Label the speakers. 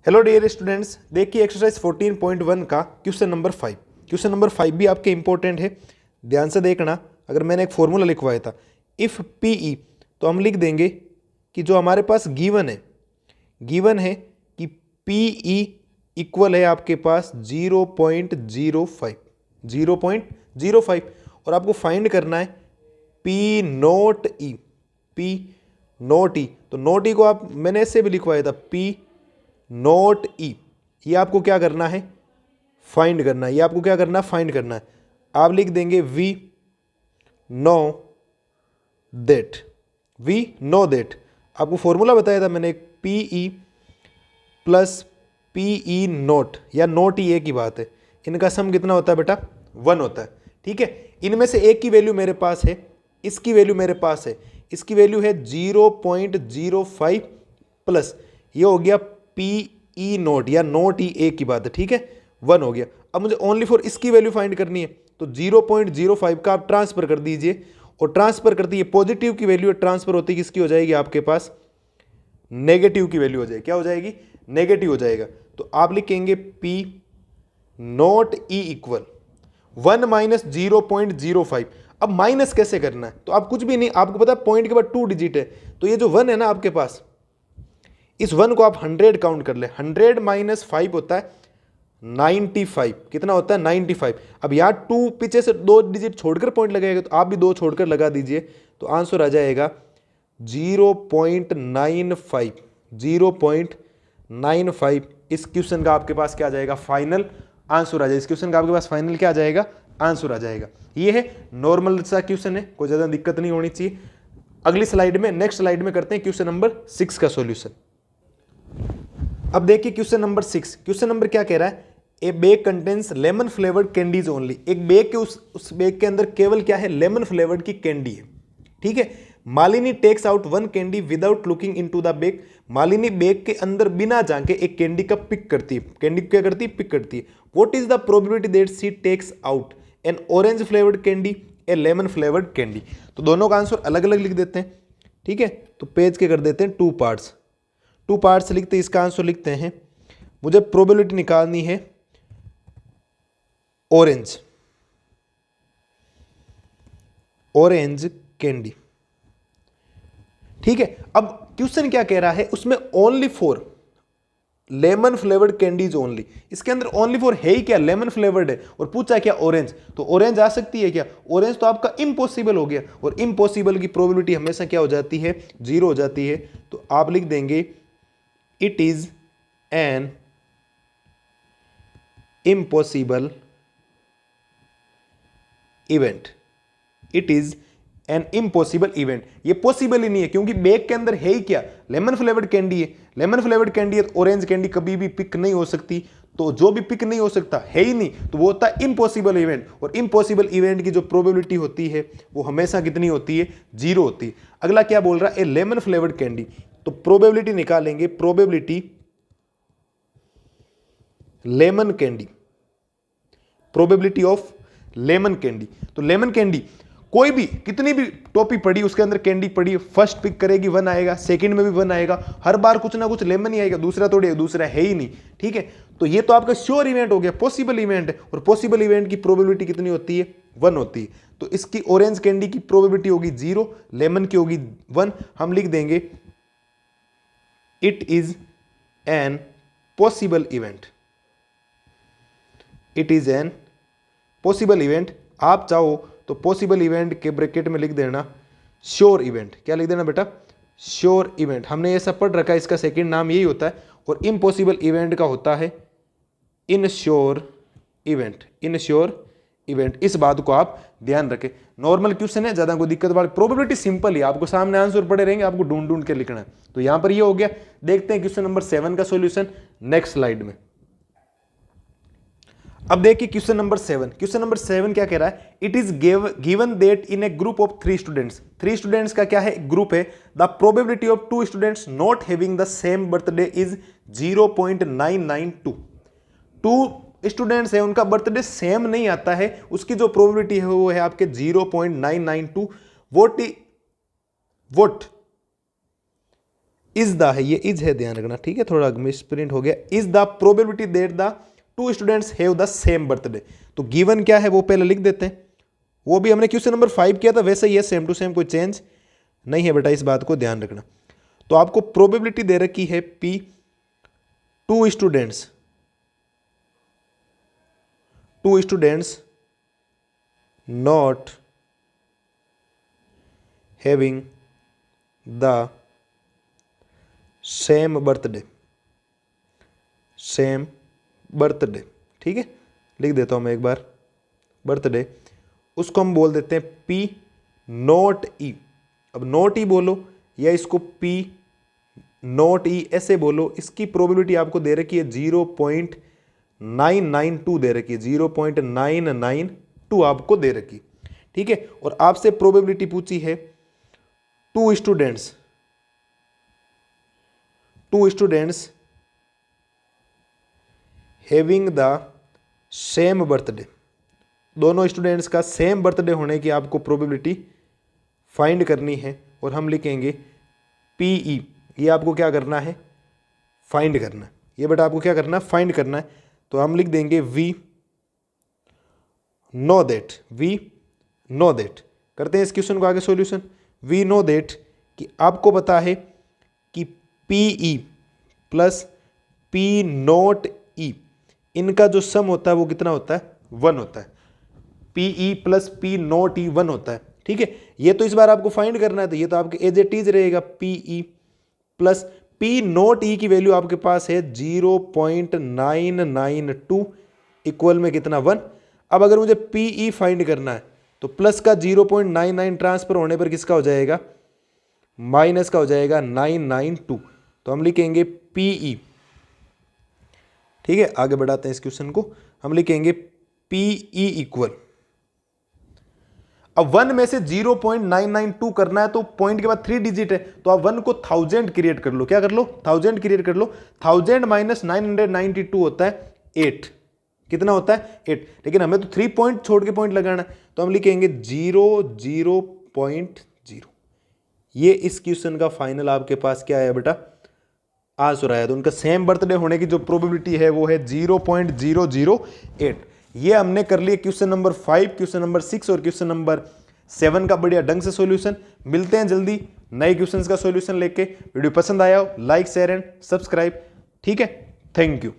Speaker 1: Hello dear students, देखिए exercise 14.1 का question number 5। Question number 5 भी आपके इंपॉर्टेंट है, ध्यान से देखना। अगर मैंने एक फॉर्मूला लिखवाया था इफ़ पीई, तो हम लिख देंगे कि जो हमारे पास गिवन है कि पीई इक्वल है आपके पास 0.05 और आपको फाइंड करना है पी नोट ई। तो नोट ई को आप मैंने ऐसे भी लिखवाया था पी नोट ई। ये आपको क्या करना है, फाइंड करना है। ये आपको क्या करना है, फाइंड करना है। आप लिख देंगे वी नो दैट आपको फॉर्मूला बताया था मैंने, पीई प्लस पीई नोट या नोट ई, एक ही बात है। इनका सम कितना होता है बेटा, 1 होता है। ठीक है, इनमें से एक की वैल्यू मेरे पास है, इसकी वैल्यू मेरे पास है, इसकी वैल्यू है 0.05 प्लस ये हो गया पी ई नोट या नोट ई, एक की बात है। ठीक है, 1 हो गया। अब मुझे ओनली फॉर इसकी वैल्यू फाइंड करनी है, तो 0.05 का आप ट्रांसफर कर दीजिए और ट्रांसफर करती है पॉजिटिव की वैल्यू ट्रांसफर होती है किसकी हो जाएगी, आपके पास नेगेटिव की वैल्यू हो जाएगी। क्या हो जाएगी, नेगेटिव हो जाएगा। तो आप लिखेंगे P note E equal 1 minus 0.05। अब माइनस कैसे करना है, तो आप कुछ भी नहीं, आपको पता है पॉइंट के बाद 2 डिजिट है, तो ये जो 1 है ना आपके पास, इस 1 को आप 100 काउंट कर ले। 100 माइनस 5 होता है 95। कितना होता है, 95। अब यहाँ 2 पीछे से 2 डिजिट छोड़कर पॉइंट लगाएगा, तो आप भी 2 छोड़कर लगा दीजिए, तो आंसर आ जाएगा 0.95। 0.95 इस क्वेश्चन का आपके पास क्या आ जाएगा, फाइनल आंसर आ जाएगा। इस क्वेश्चन का आपके पास फाइनल क्या आ जाएगा, आंसर आ जाएगा। ये है नॉर्मल सा क्वेश्चन है, कोई ज्यादा दिक्कत नहीं होनी चाहिए। अगली स्लाइड में, नेक्स्ट स्लाइड में करते हैं क्वेश्चन नंबर 6 का सॉल्यूशन। अब देखिए क्वेश्चन नंबर 6। क्वेश्चन नंबर क्या कह रहा है, ए bag contains lemon flavoured candies only. एक बैग के उस बैग के अंदर केवल क्या है, लेमन फ्लेवर्ड की कैंडी है। ठीक है, Malini takes out 1 candy without looking into the bag. Malini bag के अंदर बिना झांके एक कैंडी का पिक करती है। कैंडी क्या करती है, पिक करती है। What is the probability that she takes out an orange flavoured candy, a lemon flavoured candy. तो दोनों का आंसर अलग अलग लिख देते हैं। ठीक है, तो पेज के कर देते हैं 2 पार्ट्स लिखते हैं। इसका आंसर लिखते हैं, मुझे प्रोबेबिलिटी निकालनी है ऑरेंज कैंडी। ठीक है, अब क्वेश्चन क्या कह रहा है, उसमें only for lemon flavoured candies only. इसके अंदर ओनली फॉर है ही क्या, लेमन फ्लेवर्ड है, और पूछा क्या ऑरेंज, तो ऑरेंज आ सकती है क्या, ऑरेंज तो आपका इम्पॉसिबल हो गया, और इम्पॉसिबल की प्रोबेबिलिटी हमेशा क्या हो जाती है, 0 हो जाती है। तो आप लिख देंगे it is an impossible event. It is an impossible event. ये पॉसिबल ही नहीं है, क्योंकि बैग के अंदर है ही क्या, लेमन फ्लेवर्ड कैंडी है। लेमन फ्लेवर्ड कैंडी है, ऑरेंज कैंडी कभी भी पिक नहीं हो सकती। तो जो भी पिक नहीं हो सकता है ही नहीं, तो वो होता है इम्पॉसिबल इवेंट। और इम्पॉसिबल इवेंट की जो प्रोबेबिलिटी होती है वो हमेशा कितनी होती है, 0 होती है। अगला क्या बोल रहा है, ए लेमन फ्लेवर्ड कैंडी। तो प्रोबेबिलिटी निकालेंगे, probability lemon candy, probability of lemon candy. तो लेमन कैंडी कोई भी कितनी भी टॉपी पड़ी, उसके अंदर कैंडी पड़ी, फर्स्ट पिक करेगी 1 आएगा, सेकंड में भी 1 आएगा, हर बार कुछ ना कुछ लेमन ही आएगा, दूसरा थोड़ी, दूसरा है ही नहीं। ठीक है, तो ये तो आपका श्योर इवेंट हो गया, पॉसिबल इवेंट है, और पॉसिबल इवेंट की प्रोबेबिलिटी कितनी होती है, 1 होती है। तो इसकी ऑरेंज कैंडी की प्रोबेबिलिटी होगी 0, लेमन की होगी 1। हम लिख देंगे it is an possible event. It is an possible event. आप चाहो तो पॉसिबल इवेंट के ब्रैकेट में लिख देना श्योर इवेंट। क्या लिख देना बेटा, श्योर इवेंट। हमने ऐसा पढ़ रखा है, इसका सेकंड नाम यही होता है। और इम्पॉसिबल इवेंट का होता है इनश्योर इवेंट। इनश्योर इवेंट, इस बात को आप ध्यान रखें। नॉर्मल क्वेश्चन है, ज्यादा कोई दिक्कत वाली, प्रोबेबिलिटी सिंपल ही, आपको सामने आंसर पड़े रहेंगे, आपको ढूंढ ढूंढ के लिखना है। तो यहां पर ये हो गया। देखते हैं क्वेश्चन नंबर 7 का सॉल्यूशन नेक्स्ट स्लाइड में। अब देखिए क्वेश्चन नंबर 7। क्वेश्चन नंबर 7 क्या कह रहा है, it is given that in A group of 3 students. 3 students का क्या है, ग्रुप है। The probability of 2 students not having the same birthday is 0.992। 2 students है, उनका बर्थडे सेम नहीं आता है, उसकी जो प्रोबेबिलिटी है वो है आपके 0.992। वोट इज द है, ये इज है, ध्यान रखना, ठीक है, थोड़ा मिसप्रिंट हो गया। Is the probability that the two students have the same birthday. तो गिवन क्या है वो पहले लिख देते हैं, वो भी हमने क्वेश्चन नंबर 5 किया था वैसे ही है, सेम टू सेम, कोई चेंज नहीं है बेटा, इस बात को ध्यान रखना। तो आपको प्रोबेबिलिटी दे रखी है P, two students not having the same birthday, ठीक है, लिख देता हूं मैं एक बार, बर्थडे, उसको हम बोल देते हैं P नॉट E। अब नॉट E बोलो या इसको P नॉट E ऐसे बोलो, इसकी प्रोबेबिलिटी आपको दे रखी है 0.992 दे रखी है, 0.992 आपको दे रखी, ठीक है। और आपसे प्रोबेबिलिटी पूछी है two students having the same birthday, दोनों स्टूडेंट्स का सेम बर्थडे होने की आपको प्रोबेबिलिटी फाइंड करनी है। और हम लिखेंगे PE, ये आपको क्या करना है, फाइंड करना है, ये बेटा आपको क्या करना है, फाइंड करना है। तो हम लिख देंगे वी नो दैट, करते हैं इस क्वेश्चन को आगे सॉल्यूशन। वी नो दैट कि आपको पता है कि PE plus P not E, इनका जो सम होता है वो कितना होता है, 1 होता है। PE plus P not E 1 होता है, ठीक है। ये तो इस बार आपको फाइंड करना है, तो ये तो आपके एज इट इज रहेगा, PE plus P not E की वैल्यू आपके पास है 0.992 इक्वल में कितना, 1। अब अगर मुझे PE फाइंड करना है तो प्लस का 0.99 ट्रांसफर होने पर किसका हो जाएगा, माइनस का हो जाएगा 992। तो हम लिखेंगे PE, ठीक है। आगे बढ़ाते हैं इस क्वेश्चन को, हम लिखेंगे PE इक्वल, अब 1 में से 0.992 करना है तो पॉइंट के बाद 3 डिजिट है, तो आप 1 को 1000 क्रिएट कर लो, क्या कर लो, 1000 क्रिएट कर लो। 1000 माइनस 992 होता है 8, कितना होता है 8, लेकिन हमें तो 3 पॉइंट छोड़ के पॉइंट लगाना है, तो हम लिखेंगे 0.0। ये इस क्वेश्चन का फाइनल आपके पास क्या है बेटा, आंसर आया। तो उनका सेम बर्थडे होने की जो प्रोबेबिलिटी है वो है 0.008। ये हमने कर लिया क्वेश्चन नंबर 5, क्वेश्चन नंबर 6 और क्वेश्चन नंबर 7 का बढ़िया ढंग से सॉल्यूशन। मिलते हैं जल्दी नए क्वेश्चंस का सॉल्यूशन लेके। वीडियो पसंद आया हो लाइक शेयर एंड सब्सक्राइब, ठीक है, थैंक यू।